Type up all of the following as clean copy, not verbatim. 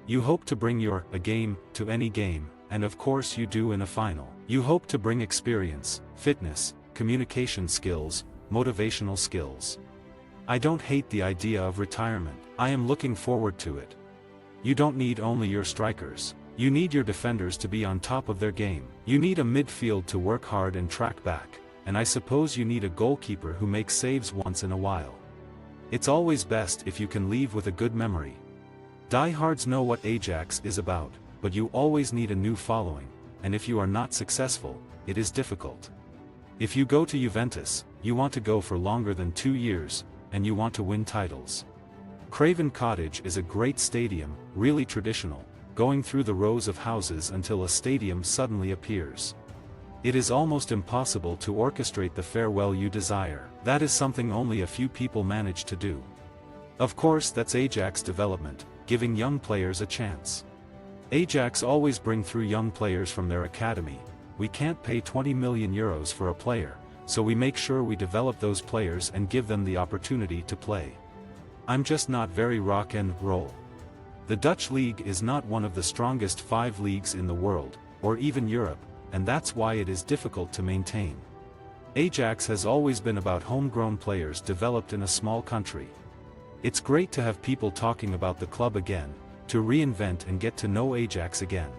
You hope to bring your A game to any game, and of course you do in a final. You hope to bring experience, fitness, communication skills, motivational skills. I don't hate the idea of retirement. I am looking forward to it. You don't need only your strikers. You need your defenders to be on top of their game. You need a midfield to work hard and track back, and I suppose you need a goalkeeper who makes saves once in a while. It's always best if you can leave with a good memory. Diehards know what Ajax is about, but you always need a new following, and if you are not successful, it is difficult. If you go to Juventus, you want to go for longer than 2 years, and you want to win titles. Craven Cottage is a great stadium, really traditional, going through the rows of houses until a stadium suddenly appears. It is almost impossible to orchestrate the farewell you desire. That is something only a few people manage to do. Of course, that's Ajax development, giving young players a chance. Ajax always bring through young players from their academy. We can't pay 20 million euros for a player, so we make sure we develop those players and give them the opportunity to play. I'm just not very rock and roll. The Dutch league is not one of the strongest 5 leagues in the world, or even Europe, and that's why it is difficult to maintain. Ajax has always been about homegrown players developed in a small country. It's great to have people talking about the club again, to reinvent and get to know Ajax again.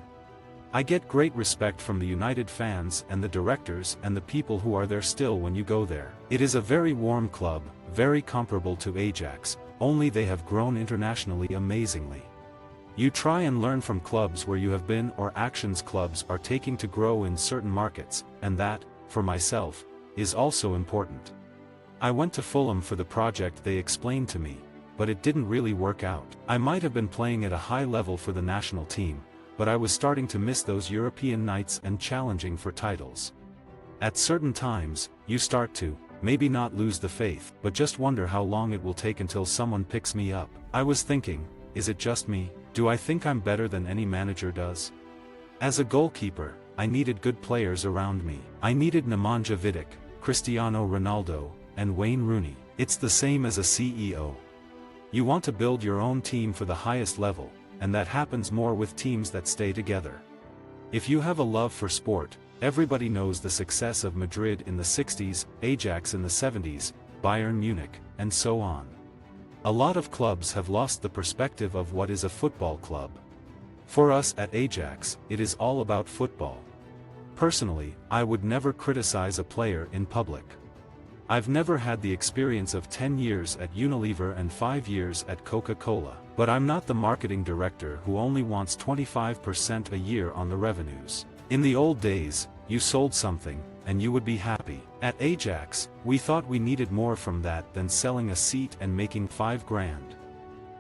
I get great respect from the United fans and the directors and the people who are there still when you go there. It is a very warm club, very comparable to Ajax, only they have grown internationally amazingly. You try and learn from clubs where you have been or actions clubs are taking to grow in certain markets, and that, for myself, is also important. I went to Fulham for the project they explained to me, but it didn't really work out. I might have been playing at a high level for the national team, but I was starting to miss those European nights and challenging for titles. At certain times, you start to, maybe not lose the faith, but just wonder how long it will take until someone picks me up. I was thinking, is it just me? Do I think I'm better than any manager does? As a goalkeeper, I needed good players around me. I needed Nemanja Vidic, Cristiano Ronaldo, and Wayne Rooney. It's the same as a CEO. You want to build your own team for the highest level, and that happens more with teams that stay together. If you have a love for sport, everybody knows the success of Madrid in the 60s, Ajax in the 70s, Bayern Munich, and so on. A lot of clubs have lost the perspective of what is a football club. For us at Ajax, it is all about football. Personally, I would never criticize a player in public. I've never had the experience of 10 years at Unilever and 5 years at Coca-Cola, but I'm not the marketing director who only wants 25% a year on the revenues. In the old days, you sold something, and you would be happy. At Ajax, we thought we needed more from that than selling a seat and making 5 grand.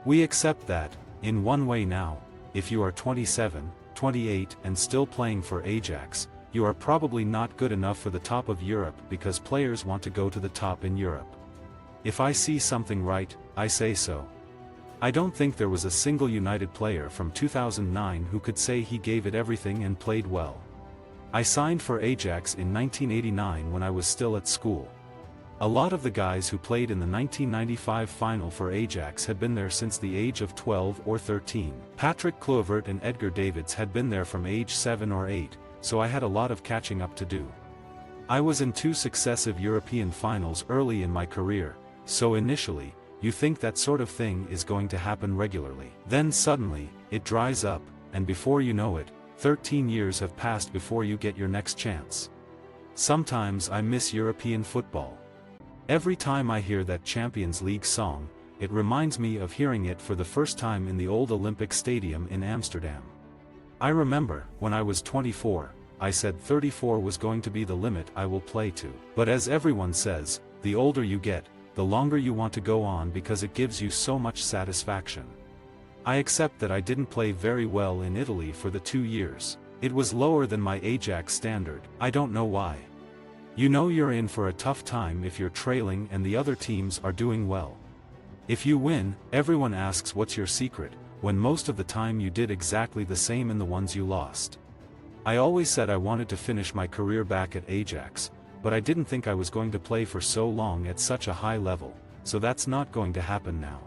We accept that, in one way now, if you are 27, 28 and still playing for Ajax, you are probably not good enough for the top of Europe because players want to go to the top in Europe. If I see something right, I say so. I don't think there was a single United player from 2009 who could say he gave it everything and played well. I signed for Ajax in 1989 when I was still at school. A lot of the guys who played in the 1995 final for Ajax had been there since the age of 12 or 13. Patrick Kluivert and Edgar Davids had been there from age 7 or 8, so I had a lot of catching up to do. I was in 2 successive European finals early in my career, so initially, you think that sort of thing is going to happen regularly. Then suddenly, it dries up, and before you know it, 13 years have passed before you get your next chance. Sometimes I miss European football. Every time I hear that Champions League song, it reminds me of hearing it for the first time in the old Olympic Stadium in Amsterdam. I remember, when I was 24, I said 34 was going to be the limit I will play to. But as everyone says, the older you get, the longer you want to go on because it gives you so much satisfaction. I accept that I didn't play very well in Italy for the 2 years. It was lower than my Ajax standard. I don't know why. You know you're in for a tough time if you're trailing and the other teams are doing well. If you win, everyone asks what's your secret, when most of the time you did exactly the same in the ones you lost. I always said I wanted to finish my career back at Ajax, but I didn't think I was going to play for so long at such a high level, so that's not going to happen now.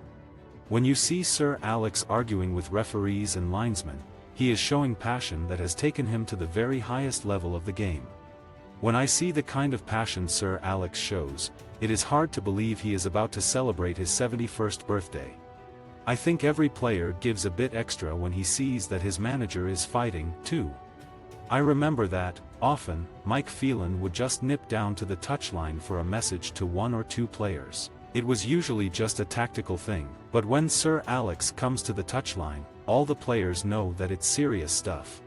When you see Sir Alex arguing with referees and linesmen, he is showing passion that has taken him to the very highest level of the game. When I see the kind of passion Sir Alex shows, it is hard to believe he is about to celebrate his 71st birthday. I think every player gives a bit extra when he sees that his manager is fighting, too. I remember that, often, Mike Phelan would just nip down to the touchline for a message to one or two players. It was usually just a tactical thing, but when Sir Alex comes to the touchline, all the players know that it's serious stuff.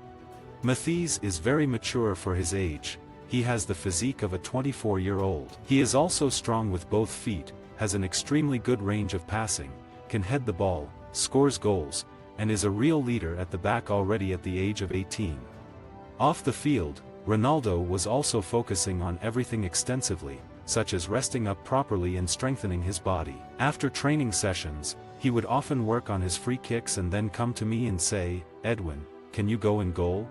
Matthijs is very mature for his age. He has the physique of a 24-year-old. He is also strong with both feet, has an extremely good range of passing, can head the ball, scores goals, and is a real leader at the back already at the age of 18. Off the field, Ronaldo was also focusing on everything extensively, such as resting up properly and strengthening his body. After training sessions, he would often work on his free kicks and then come to me and say, "Edwin, can you go in goal?"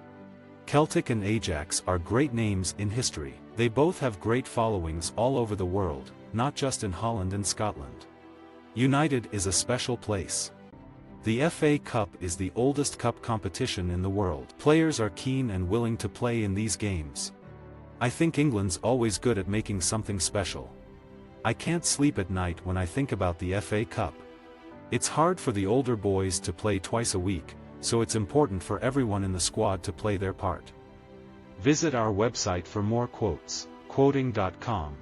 Celtic and Ajax are great names in history. They both have great followings all over the world, not just in Holland and Scotland. United is a special place. The FA Cup is the oldest cup competition in the world. Players are keen and willing to play in these games. I think England's always good at making something special. I can't sleep at night when I think about the FA Cup. It's hard for the older boys to play twice a week, so it's important for everyone in the squad to play their part. Visit our website for more quotes, quoting.com.